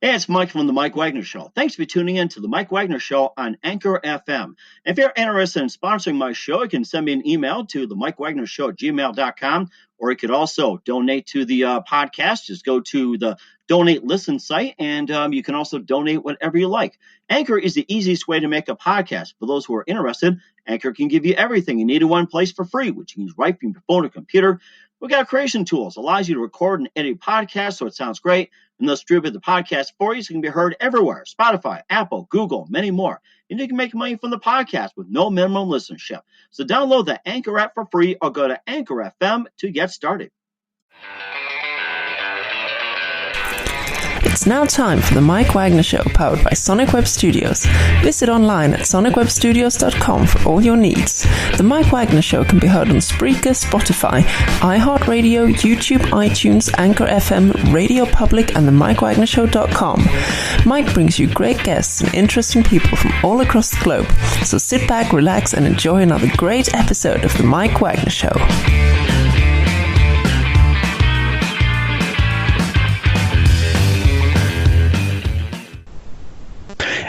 Hey, it's Mike from the Mike Wagner Show. Thanks for tuning in to the Mike Wagner Show on Anchor FM. If you're interested in sponsoring my show, you can send me an email to the Mike Wagner Show at gmail.com, or you could also donate to the podcast. Just go to the Donate Listen site, and you can also donate whatever you like. Anchor is the easiest way to make a podcast. For those who are interested, Anchor can give you everything you need in one place for free, which you can use right from your phone or computer. We've got creation tools, allows you to record and edit podcasts so it sounds great, and they'll distribute the podcast for you so it can be heard everywhere. Spotify, Apple, Google, many more. And you can make money from the podcast with no minimum listenership. So download the Anchor app for free or go to Anchor FM to get started. It's now time for the Mike Wagner Show, powered by Sonic Web Studios. Visit online at sonicwebstudios.com for all your needs. The Mike Wagner Show can be heard on Spreaker, Spotify, iHeartRadio, YouTube, iTunes, Anchor FM, Radio Public, and the MikeWagnerShow.com. Mike brings you great guests and interesting people from all across the globe. So sit back, relax, and enjoy another great episode of the Mike Wagner Show.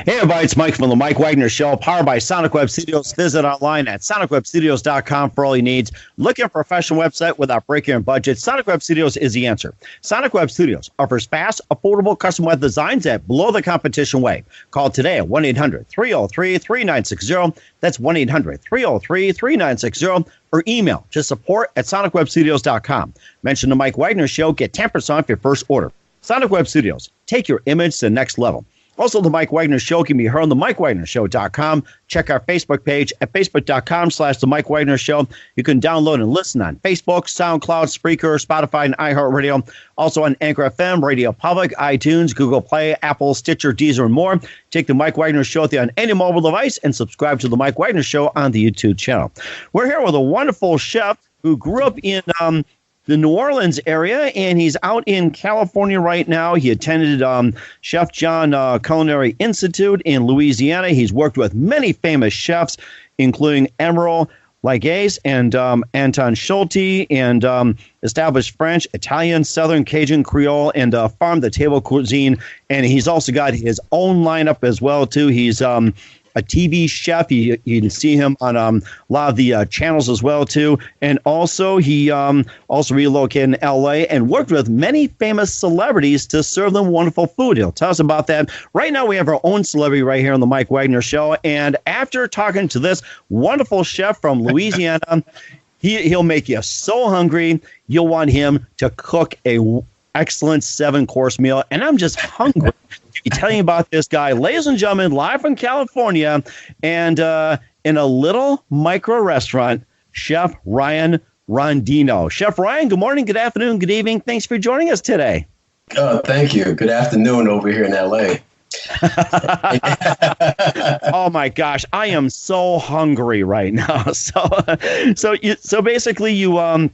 Hey everybody, it's Mike from the Mike Wagner Show, powered by Sonic Web Studios. Visit online at sonicwebstudios.com for all your needs. Looking at a professional website without breaking your budget? Sonic Web Studios is the answer. Sonic Web Studios offers fast, affordable custom web designs at below the competition way. Call today at 1-800-303-3960. That's 1-800-303-3960. Or email to support@sonicwebstudios.com. Mention the Mike Wagner Show. Get 10% off your first order. Sonic Web Studios. Take your image to the next level. Also, the Mike Wagner Show can be heard on the MikeWagnerShow.com. Check our Facebook page at Facebook.com/The Mike Wagner Show. You can download and listen on Facebook, SoundCloud, Spreaker, Spotify, and iHeartRadio. Also on Anchor FM, Radio Public, iTunes, Google Play, Apple, Stitcher, Deezer, and more. Take the Mike Wagner Show on any mobile device and subscribe to the Mike Wagner Show on the YouTube channel. We're here with a wonderful chef who grew up in the New Orleans area, and he's out in California right now. He attended Chef John Culinary Institute in Louisiana. He's worked with many famous chefs, including Emeril Lagasse and Anton Schulte, and established French, Italian, Southern, Cajun, Creole, and farm-to-table cuisine. And he's also got his own lineup as well, too. He's a TV chef. You can see him on a lot of the channels as well, too. And also, he also relocated in L.A. and worked with many famous celebrities to serve them wonderful food. He'll tell us about that. Right now, we have our own celebrity right here on the Mike Wagner Show. And after talking to this wonderful chef from Louisiana, he'll make you so hungry, you'll want him to cook a excellent 7-course meal. And I'm just hungry. Telling you about this guy, ladies and gentlemen, live from California, and in a little micro restaurant, Chef Ryan Rondeno. Chef Ryan, good morning, good afternoon, good evening. Thanks for joining us today. Oh, thank you. Good afternoon over here in LA. Oh my gosh, I am so hungry right now. So basically, you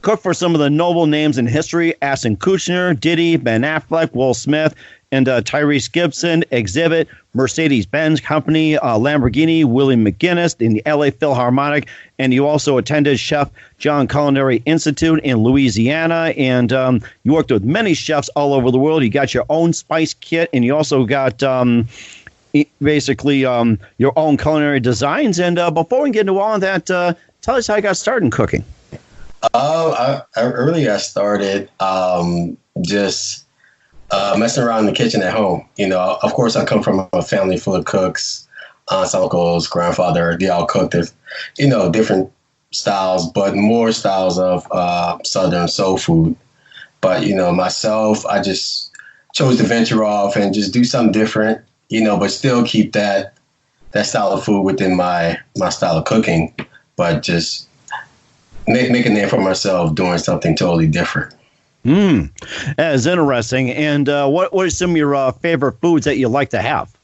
cook for some of the noble names in history: Ashton Kutcher, Diddy, Ben Affleck, Will Smith, and Tyrese Gibson, Exhibit, Mercedes-Benz Company, Lamborghini, Willie McGinest, in the LA Philharmonic, and you also attended Chef John Culinary Institute in Louisiana, and you worked with many chefs all over the world. You got your own spice kit, and you also got basically your own culinary designs. And before we get into all of that, tell us how you got started in cooking. I really got started just messing around in the kitchen at home. You know, of course, I come from a family full of cooks, aunts, uncles, grandfather. They all cooked, different styles, but more styles of Southern soul food. But, myself, I just chose to venture off and just do something different, but still keep that style of food within my style of cooking, but just make a name for myself doing something totally different. That is interesting. And what are some of your favorite foods that you like to have?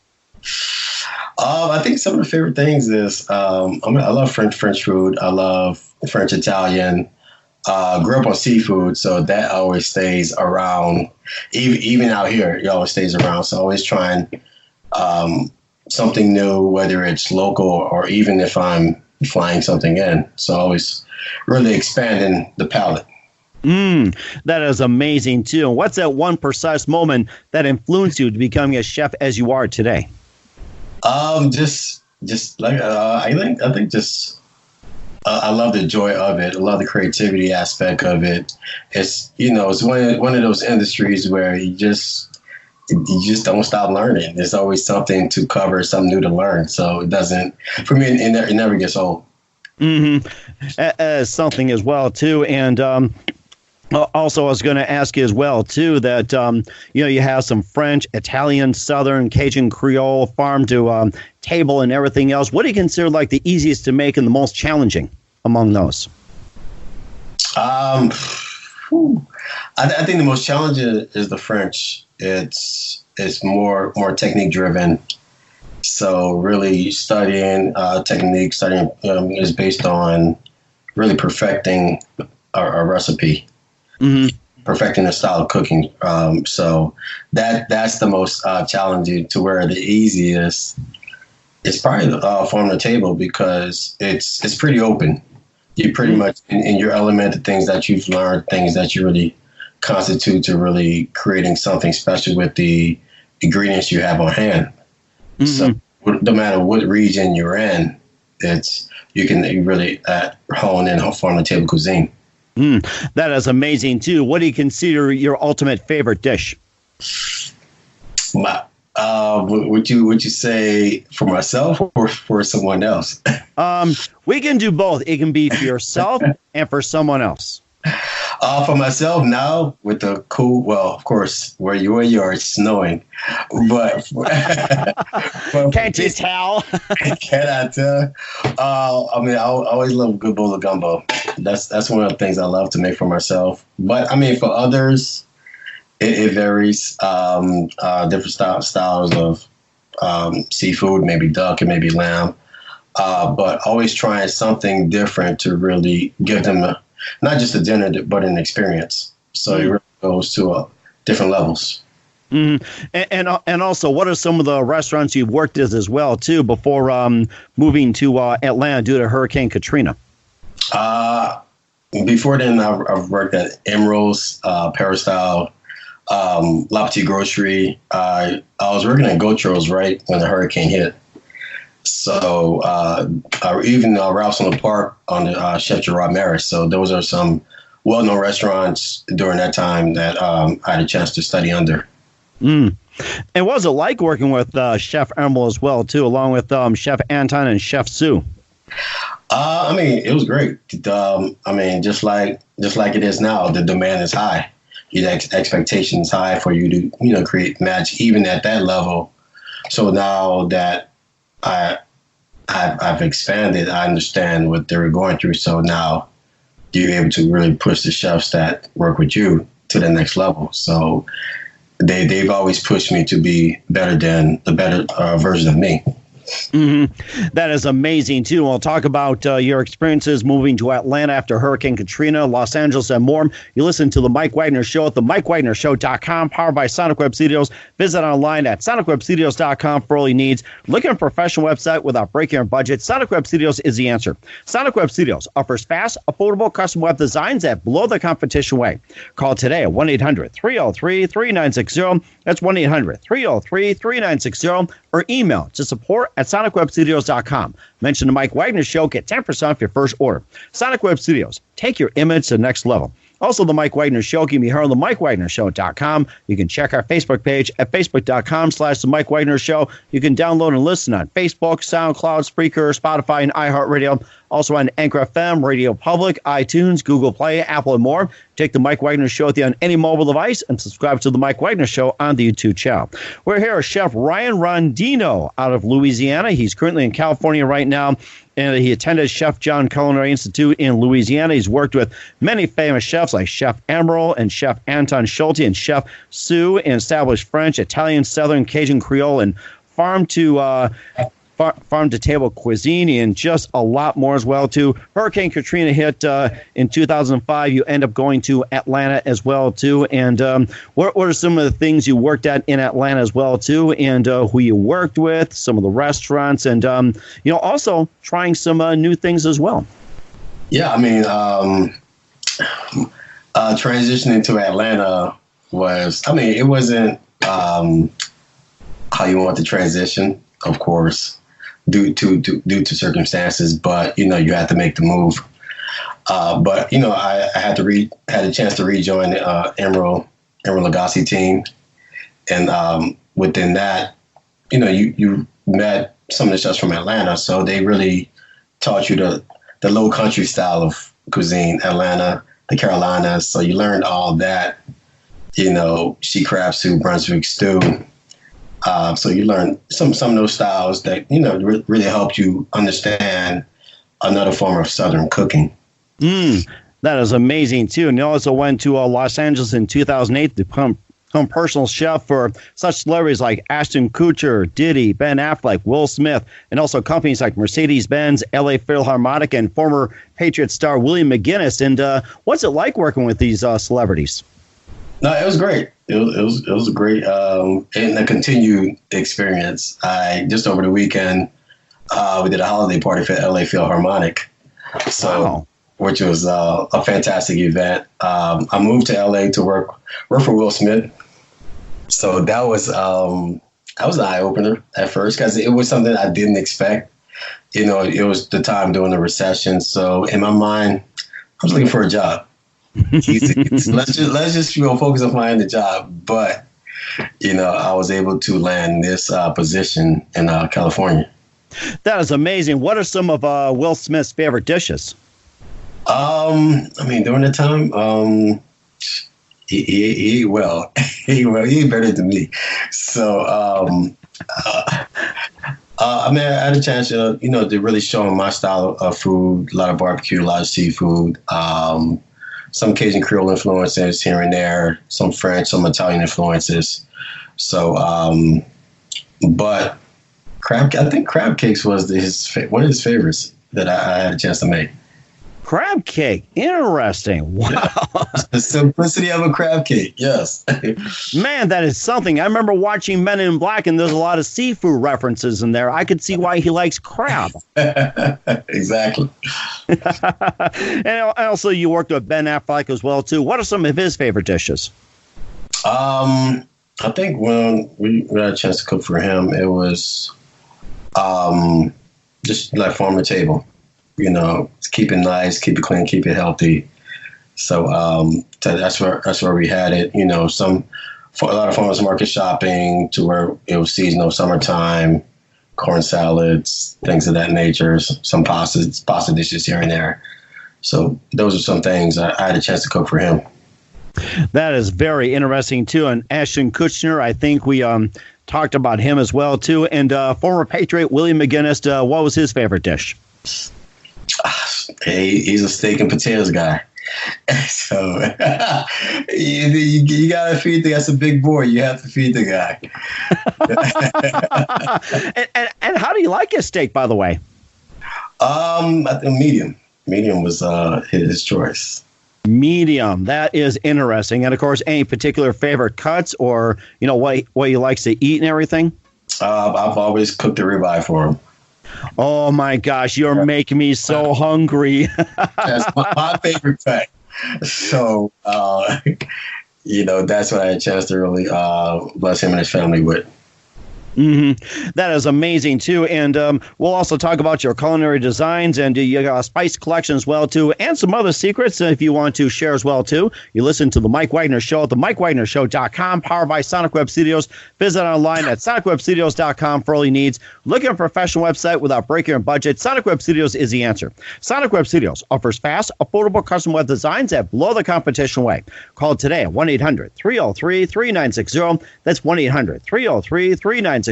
I think some of the favorite things is I love French food. I love French Italian. Grew up on seafood, so that always stays around. Even out here, it always stays around. So always trying something new, whether it's local or even if I'm flying something in. So always really expanding the palate. That is amazing, too. And what's that one precise moment that influenced you to becoming a chef as you are today? Just like I think just I love the joy of it. I love the creativity aspect of it. It's it's one of those industries where you just don't stop learning. There's always something to cover, something new to learn. So it doesn't, for me, it never gets old. Something as well, too. And also, I was going to ask you as well, too, that, you have some French, Italian, Southern, Cajun, Creole, farm to table and everything else. What do you consider like the easiest to make and the most challenging among those? I think the most challenging is the French. It's more technique driven. So really studying technique, is based on really perfecting a recipe, perfecting the style of cooking. So that's the most challenging. To where the easiest is probably the farm to table, because it's pretty open. You pretty much in your element, the things that you've learned, things that you really constitute to really creating something special with the ingredients you have on hand. So no matter what region you're in, you can really hone in farm to table cuisine. That is amazing too. What do you consider your ultimate favorite dish? Would you say for myself or for someone else? We can do both. It can be for yourself and for someone else. For myself now, with the cool, well, of course, where you are, it's snowing. But can't you tell? Can I tell? I always love a good bowl of gumbo. That's one of the things I love to make for myself. But for others, it varies. Different styles of seafood, maybe duck and maybe lamb. But always trying something different to really give them not just a dinner, but an experience. So it really goes to different levels. And also, what are some of the restaurants you've worked as well, too, before moving to Atlanta due to Hurricane Katrina? Before then, I've worked at Emeril's, Peristyle, La Petite Grocery. I was working at Gotro's right when the hurricane hit. So even Ralph's on the Park on the Chef Gerard Maris. So those are some well-known restaurants during that time that I had a chance to study under. And what was it like working with Chef Emeril as well, too, along with Chef Anton and Chef Sue? It was great. Just like it is now, the demand is high. The expectation is high for you to create match even at that level. So now that I've expanded, I understand what they were going through. So now you're able to really push the chefs that work with you to the next level. So they've always pushed me to be better than the better version of me. That is amazing, too. We'll talk about your experiences moving to Atlanta after Hurricane Katrina, Los Angeles, and more. You listen to The Mike Wagner Show at themikewagnershow.com, powered by Sonic Web Studios. Visit online at sonicwebstudios.com for all your needs. Looking for a professional website without breaking your budget? Sonic Web Studios is the answer. Sonic Web Studios offers fast, affordable custom web designs at below the competition way. Call today at 1-800-303-3960. That's 1-800-303-3960. Or email to support@sonicwebstudios.com. Mention the Mike Wagner Show. Get 10% off your first order. Sonic Web Studios. Take your image to the next level. Also, the Mike Wagner Show can be heard on the MikeWagnerShow.com. You can check our Facebook page at Facebook.com/The Mike Wagner Show. You can download and listen on Facebook, SoundCloud, Spreaker, Spotify, and iHeartRadio. Also on Anchor FM, Radio Public, iTunes, Google Play, Apple, and more. Take the Mike Wagner Show with you on any mobile device and subscribe to the Mike Wagner Show on the YouTube channel. We're here with Chef Ryan Rondeno out of Louisiana. He's currently in California right now, and he attended Chef John Culinary Institute in Louisiana. He's worked with many famous chefs like Chef Emeril and Chef Anton Schulte and Chef Sue, and established French, Italian, Southern, Cajun, Creole, and farm to table cuisine, and just a lot more as well too. Hurricane Katrina hit in 2005. You end up going to Atlanta as well too. And what are some of the things you worked at in Atlanta as well too, and who you worked with, some of the restaurants, and also trying some new things as well? Yeah, Transitioning to Atlanta it wasn't how you want to transition, of course, due to circumstances, but, you had to make the move. But, I had a chance to rejoin the Emeril Lagasse team. And within that, you met some of the chefs from Atlanta, so they really taught you the low country style of cuisine, Atlanta, the Carolinas. So you learned all that, sheet crab soup, Brunswick stew. So you learned some of those styles that, really helped you understand another form of Southern cooking. That is amazing, too. And you also went to Los Angeles in 2008 to become personal chef for such celebrities like Ashton Kutcher, Diddy, Ben Affleck, Will Smith, and also companies like Mercedes-Benz, LA Philharmonic, and former Patriots star Willie McGinest. And what's it like working with these celebrities? No, it was great. It was a great and a continued experience. Just over the weekend, we did a holiday party for LA Philharmonic. So. Wow. Which was a fantastic event. I moved to LA to work for Will Smith. So that was an eye opener at first, because it was something I didn't expect. It was the time during the recession. So in my mind, I was looking for a job. Let's just focus on finding a job. But I was able to land this position in California. That is amazing. What are some of Will Smith's favorite dishes? During the time, he ate well. He ate better than me. So, I had a chance to, to really show him my style of food, a lot of barbecue, a lot of seafood, some Cajun Creole influences here and there, some French, some Italian influences. So, but I think crab cakes was one of his favorites that I had a chance to make. Crab cake. Interesting. Wow. The simplicity of a crab cake. Yes. Man, that is something. I remember watching Men in Black, and there's a lot of seafood references in there. I could see why he likes crab. Exactly. And also, you worked with Ben Affleck as well, too. What are some of his favorite dishes? I think when we got a chance to cook for him, it was just like farm to table. Keep it nice, keep it clean, keep it healthy. So that's where we had it. For a lot of farmers market shopping to where it was seasonal, summertime, corn salads, things of that nature. Some pasta dishes here and there. So those are some things I had a chance to cook for him. That is very interesting too. And Ashton Kutcher, I think we talked about him as well too. And former Patriot Willie McGinest, what was his favorite dish? Hey, he's a steak and potatoes guy. So you gotta feed that's a big boy. You have to feed the guy. and how do you like his steak, by the way? I think medium. Medium was his choice. Medium. That is interesting. And of course, any particular favorite cuts or what he likes to eat and everything? I've always cooked the ribeye for him. Oh my gosh, you're making me so hungry. That's my favorite cut. So, that's what I had a chance to really bless him and his family with. Mm-hmm. That is amazing, too. And we'll also talk about your culinary designs and your spice collection as well, too, and some other secrets if you want to share as well, too. You listen to The Mike Wagner Show at themikewagnershow.com, powered by Sonic Web Studios. Visit online at sonicwebstudios.com for all your needs. Looking for a professional website without breaking your budget? Sonic Web Studios is the answer. Sonic Web Studios offers fast, affordable custom web designs that blow the competition away. Call today at 1-800-303-3960. That's 1-800-303-3960.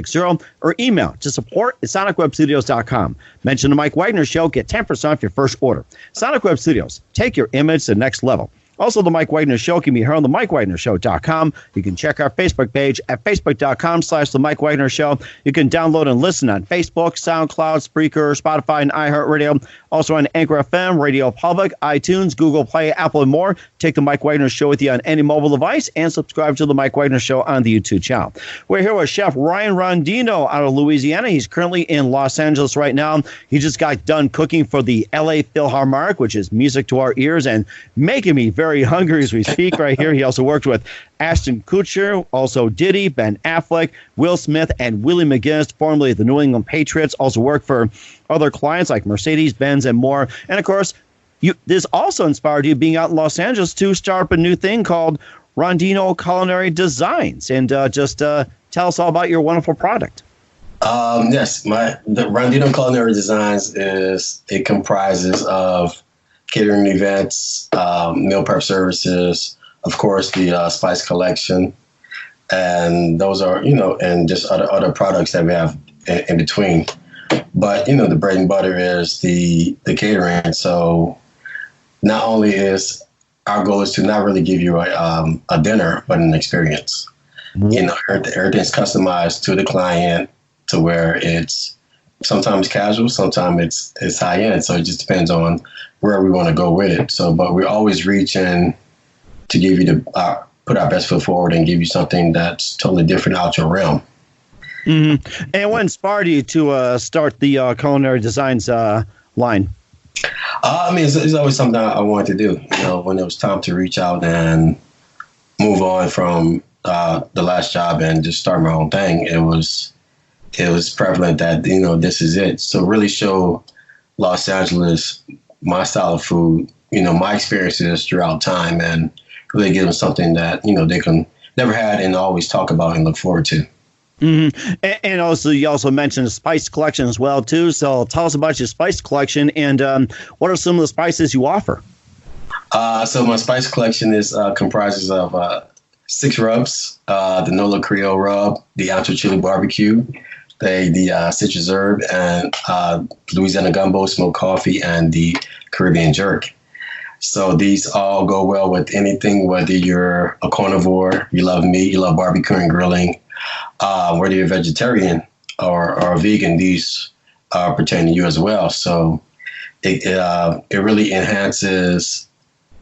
Or email to support@sonicwebstudios.com. Mention the Mike Wagner Show. Get 10% off your first order. Sonic Web Studios. Take your image to the next level. Also, the Mike Wagner Show can be heard on themikewagnershow.com. You can check our Facebook page at facebook.com/The Mike Wagner Show. You can download and listen on Facebook, SoundCloud, Spreaker, Spotify, and iHeartRadio. Also on Anchor FM, Radio Public, iTunes, Google Play, Apple, and more. Take the Mike Wagner Show with you on any mobile device and subscribe to the Mike Wagner Show on the YouTube channel. We're here with Chef Ryan Rondeno out of Louisiana. He's currently in Los Angeles right now. He just got done cooking for the LA Philharmonic, which is music to our ears and making me very very hungry as we speak right here. He also worked with Ashton Kutcher, also Diddy, Ben Affleck, Will Smith, and Willie McGinest, formerly of the New England Patriots. Also worked for other clients like Mercedes, Benz, and more. And, of course, this also inspired you being out in Los Angeles to start up a new thing called Rondeno Culinary Designs. And just tell us all about your wonderful product. Yes, the Rondeno Culinary Designs it comprises of catering events, meal prep services, of course, the spice collection, and those are, and just other products that we have in between. But, the bread and butter is the catering. So not only is our goal is to not really give you a dinner, but an experience. Mm-hmm. Everything's customized to the client, to where it's sometimes casual, sometimes it's high end. So it just depends on where we want to go with it. So, but we're always reaching to give you put our best foot forward and give you something that's totally different out your realm. Mm-hmm. And what inspired you to start the Culinary Designs line? It's always something I wanted to do. When it was time to reach out and move on from the last job and just start my own thing, it was prevalent that, this is it. So really show Los Angeles my style of food, my experiences throughout time, and really give them something that, they can never had and always talk about and look forward to. Mm-hmm. And also, you also mentioned a spice collection as well, too. So tell us about your spice collection and what are some of the spices you offer? So my spice collection comprises of 6 rubs, the Nola Creole rub, the Ancho Chili Barbecue, the citrus herb, and Louisiana gumbo, smoked coffee, and the Caribbean jerk. So these all go well with anything, whether you're a carnivore, you love meat, you love barbecue and grilling, whether you're a vegetarian or a vegan, these pertain to you as well. So it really enhances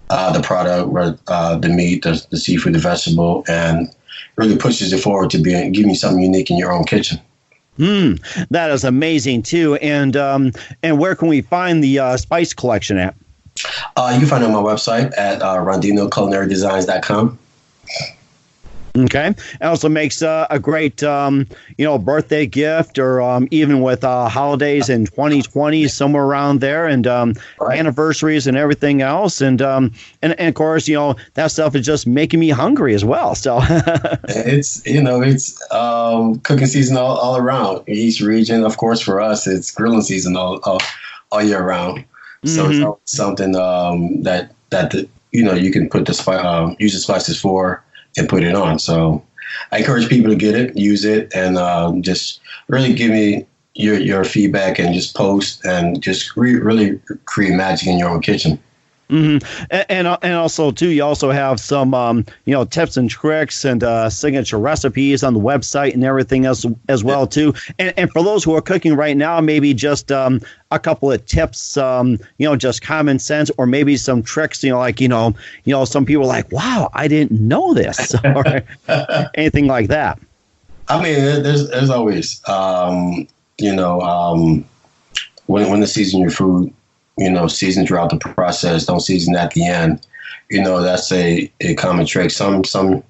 the product, the meat, the seafood, the vegetable, and really pushes it forward to giving you something unique in your own kitchen. That is amazing too. And where can we find the spice collection at? You can find it on my website at RondenoCulinaryDesigns.com. Okay. It also makes a great, birthday gift, or even with holidays in 2020, somewhere around there, and right. Anniversaries and everything else. And of course, that stuff is just making me hungry as well. So it's cooking season all around. Each region, of course, for us, it's grilling season all year round. So mm-hmm. It's always something that you can put use the spices for and put it on. So I encourage people to get it, use it, and just really give me your feedback and just post and just really create magic in your own kitchen. Mm-hmm. And also too, you also have some tips and tricks and signature recipes on the website and everything else as well too. And for those who are cooking right now, maybe just a couple of tips, just common sense, or maybe some tricks. Some people are like, wow, I didn't know this, or anything like that. There's always when to season your food. Season throughout the process. Don't season at the end. That's a common trick. Sometimes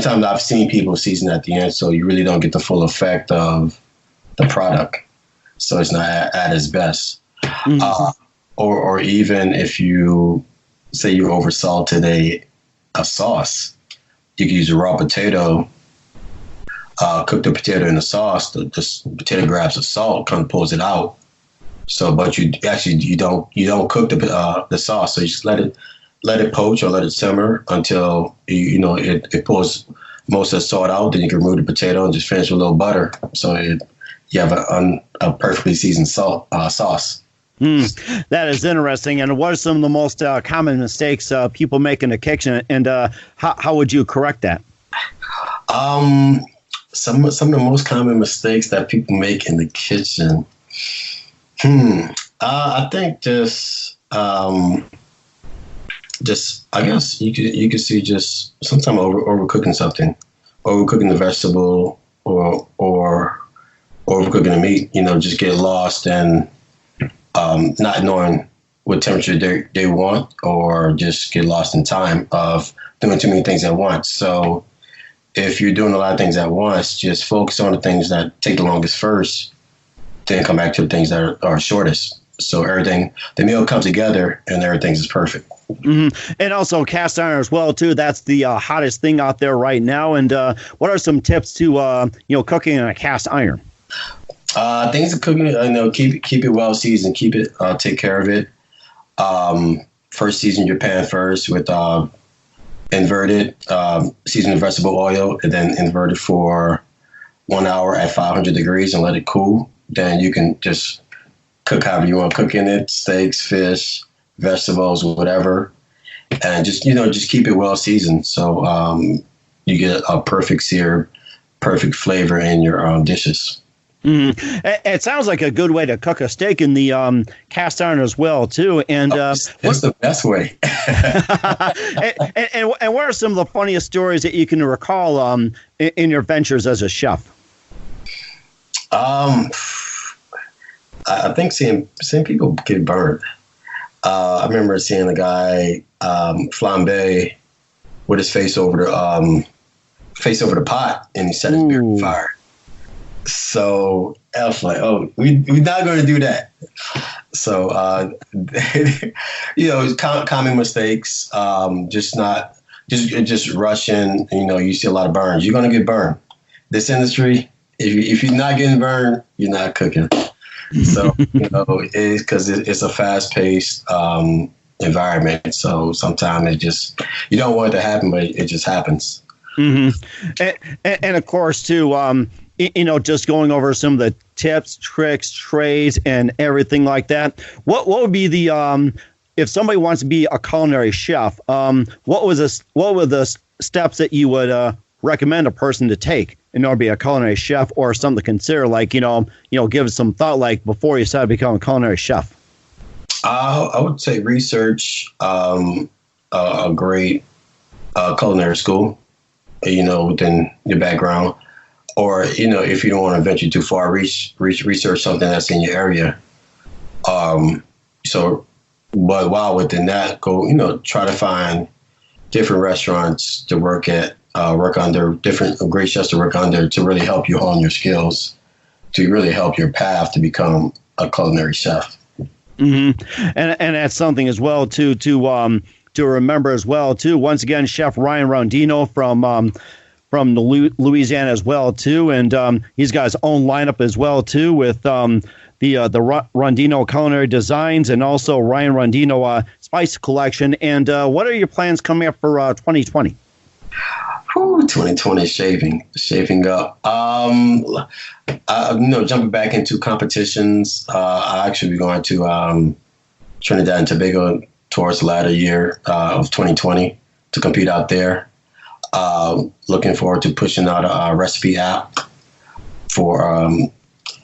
I've seen people season at the end, so you really don't get the full effect of the product. So it's not at its best. Mm-hmm. Or even if you say you oversalted a sauce, you can use a raw potato. Cook the potato in the sauce. The potato grabs the salt, kind of pulls it out. So, but you don't cook the sauce. So you just let it poach or let it simmer until it pulls most of the salt out. Then you can remove the potato and just finish with a little butter. So you have a perfectly seasoned sauce. That is interesting. And what are some of the most common mistakes people make in the kitchen? And how would you correct that? Some of the most common mistakes that people make in the kitchen. I think just I guess you could see just sometimes overcooking something, overcooking the vegetable or overcooking the meat. Just get lost and not knowing what temperature they want, or just get lost in time of doing too many things at once. So if you're doing a lot of things at once, just focus on the things that take the longest first, then come back to the things that are shortest. So the meal comes together and everything's perfect. Mm-hmm. And also cast iron as well too. That's the hottest thing out there right now. And what are some tips to cooking in a cast iron? Things to cooking, keep it well seasoned. Keep it, take care of it. First season your pan first with inverted seasoned vegetable oil, and then invert it for 1 hour at 500 degrees and let it cool. Then you can just cook however you want to cook in it: steaks, fish, vegetables, whatever, and just keep it well seasoned, so you get a perfect sear, perfect flavor in your dishes. Mm-hmm. It sounds like a good way to cook a steak in the cast iron as well too. And it's the best way. and what are some of the funniest stories that you can recall in your ventures as a chef? I think seeing people get burned. I remember seeing a guy flambe with his face over the pot, and he set his beer on fire. So I was like, "Oh, we're not going to do that." So common mistakes. Just rushing. You see a lot of burns. You're going to get burned. This industry, if you're not getting burned, you're not cooking. So it's because it's a fast-paced environment. So sometimes you don't want it to happen, but it just happens. Mm-hmm. And of course, too, just going over some of the tips, tricks, trades, and everything like that. What would be the if somebody wants to be a culinary chef? What were the steps that you would recommend a person to take in order to be a culinary chef, or something to consider? Like give it some thought, like before you decide to become a culinary chef. I would say research a great culinary school, within your background. Or, if you don't want to venture too far, research something that's in your area. But while within that, go, try to find different restaurants to work at, work under, different great chefs to work under, to really help you hone your skills, to really help your path to become a culinary chef. Mm-hmm. And that's something as well to remember as well too. Once again, Chef Ryan Rondeno from Louisiana as well too, and he's got his own lineup as well too, with the Rondeno Culinary Designs, and also Ryan Rondeno Spice Collection. And what are your plans coming up for 2020? 2020 shaping up. Jumping back into competitions. I actually be going to Trinidad and Tobago towards the latter year of 2020 to compete out there. Looking forward to pushing out a recipe app for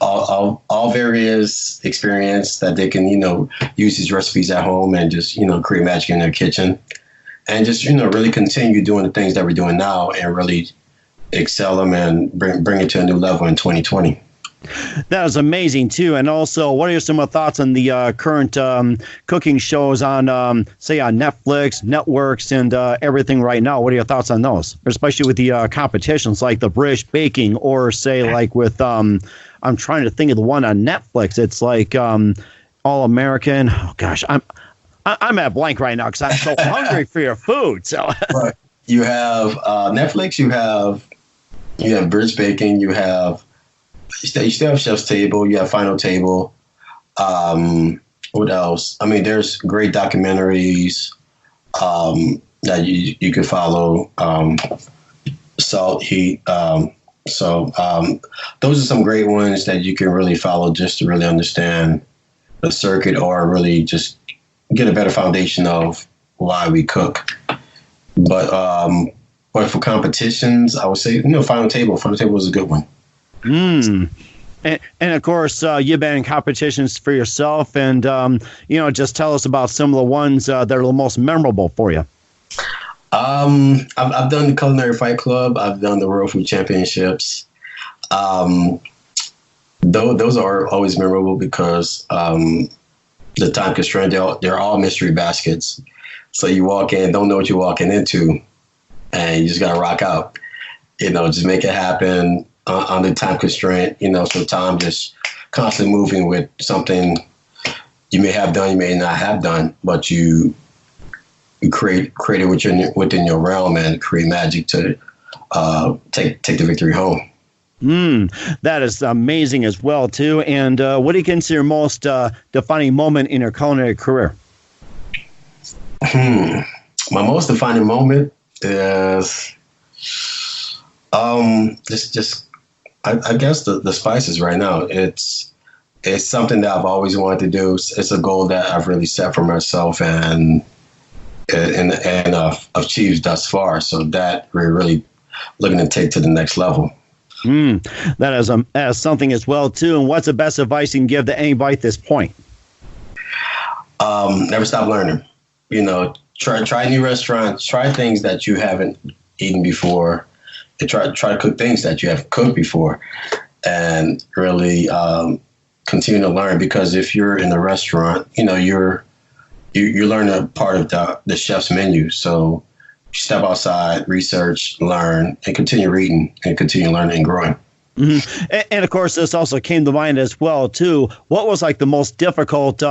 all various experience that they can, use these recipes at home and just, create magic in their kitchen, and just, really continue doing the things that we're doing now and really excel them and bring it to a new level in 2020. That is amazing too. And also, what are some of the thoughts on the current cooking shows on, say, on Netflix, networks, and everything right now? What are your thoughts on those, especially with the competitions like the British Baking, or say like with I'm trying to think of the one on Netflix. It's like All American. Oh gosh, I'm at blank right now because I'm so hungry for your food. So right. You have Netflix. You have British Baking. You still have Chef's Table. You have Final Table. What else? I mean, there's great documentaries that you can follow. Salt, Heat. So those are some great ones that you can really follow just to really understand the circuit, or really just get a better foundation of why we cook. But for competitions, I would say, Final Table. Final Table is a good one. And of course, you've been in competitions for yourself, and just tell us about some of the ones that are the most memorable for you. I've done the Culinary Fight Club. I've done the World Food Championships. Those are always memorable because the time constraint, they're all mystery baskets. So you walk in, don't know what you're walking into, and you just got to rock out. Just make it happen under time constraint. So time just constantly moving with something you may have done, you may not have done, but you create it within your realm and create magic to take the victory home. That is amazing as well, too. And what do you consider most defining moment in your culinary career? My most defining moment is just I guess the spices right now. It's something that I've always wanted to do. It's a goal that I've really set for myself and achieved thus far. So that we're really looking to take to the next level. That is something as well too. And what's the best advice you can give to anybody at this point? Never stop learning. Try new restaurants. Try things that you haven't eaten before. And try to cook things that you haven't cooked before, and really continue to learn. Because if you're in a restaurant, you're learning a part of the chef's menu. So step outside, research, learn, and continue reading and continue learning and growing. And of course, this also came to mind as well, too. What was like the most difficult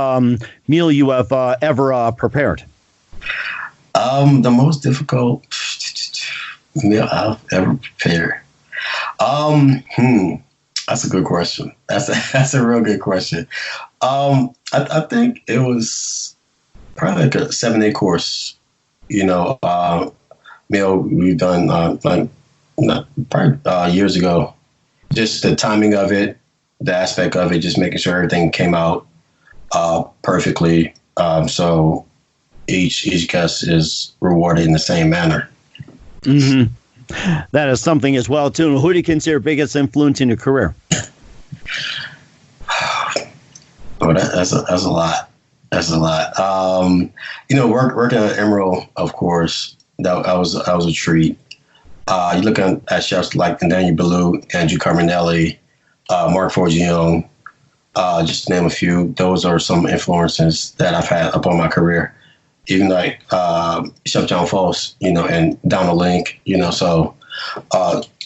meal you have ever prepared? The most difficult meal I've ever prepared. That's a good question. That's a real good question. I think it was probably like a 7-8 course, meal we've done probably years ago. Just the timing of it, the aspect of it, just making sure everything came out perfectly. So each guest is rewarded in the same manner. That is something as well too. Who do you consider biggest influence in your career? That's a lot. That's a lot. Working at Emeril, of course, that was a treat. You look at chefs like Daniel Ballou, Andrew Carminelli, Mark Forgione, just to name a few. Those are some influences that I've had upon my career. Even like Chef John Foss, and Donald Link, so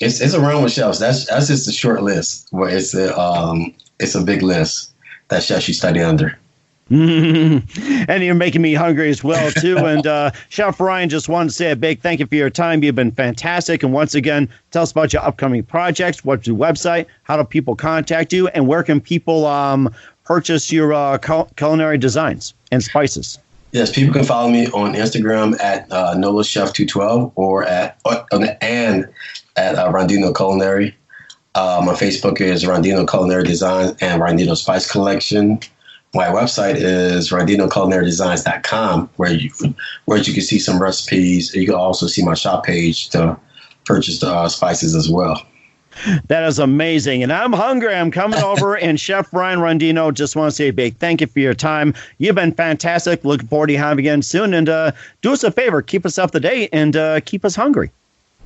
it's a run with chefs. That's just a short list, where it's a big list that chefs you study under. And you're making me hungry as well, too. And Chef Ryan, just wanted to say a big thank you for your time. You've been fantastic. And once again, tell us about your upcoming projects. What's your website? How do people contact you? And where can people purchase your culinary designs and spices? Yes, people can follow me on Instagram at NolaChef212 or at Rondeno Culinary. My Facebook is Rondeno Culinary Design and Rondeno Spice Collection. My website is RondenoCulinaryDesigns.com, where you can see some recipes. You can also see my shop page to purchase the spices as well. That is amazing. And I'm hungry. I'm coming over. And Chef Ryan Rondeno, just want to say a big thank you for your time. You've been fantastic. Looking forward to having you again soon. And do us a favor. Keep us up to date and keep us hungry.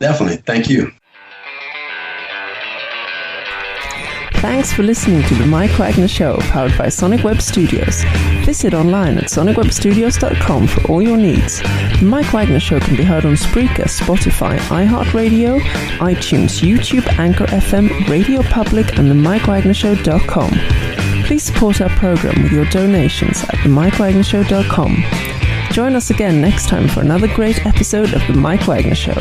Definitely. Thank you. Thanks for listening to The Mike Wagner Show, powered by Sonic Web Studios. Visit online at sonicwebstudios.com for all your needs. The Mike Wagner Show can be heard on Spreaker, Spotify, iHeartRadio, iTunes, YouTube, Anchor FM, Radio Public, and themikewagnershow.com. Please support our program with your donations at themikewagnershow.com. Join us again next time for another great episode of The Mike Wagner Show.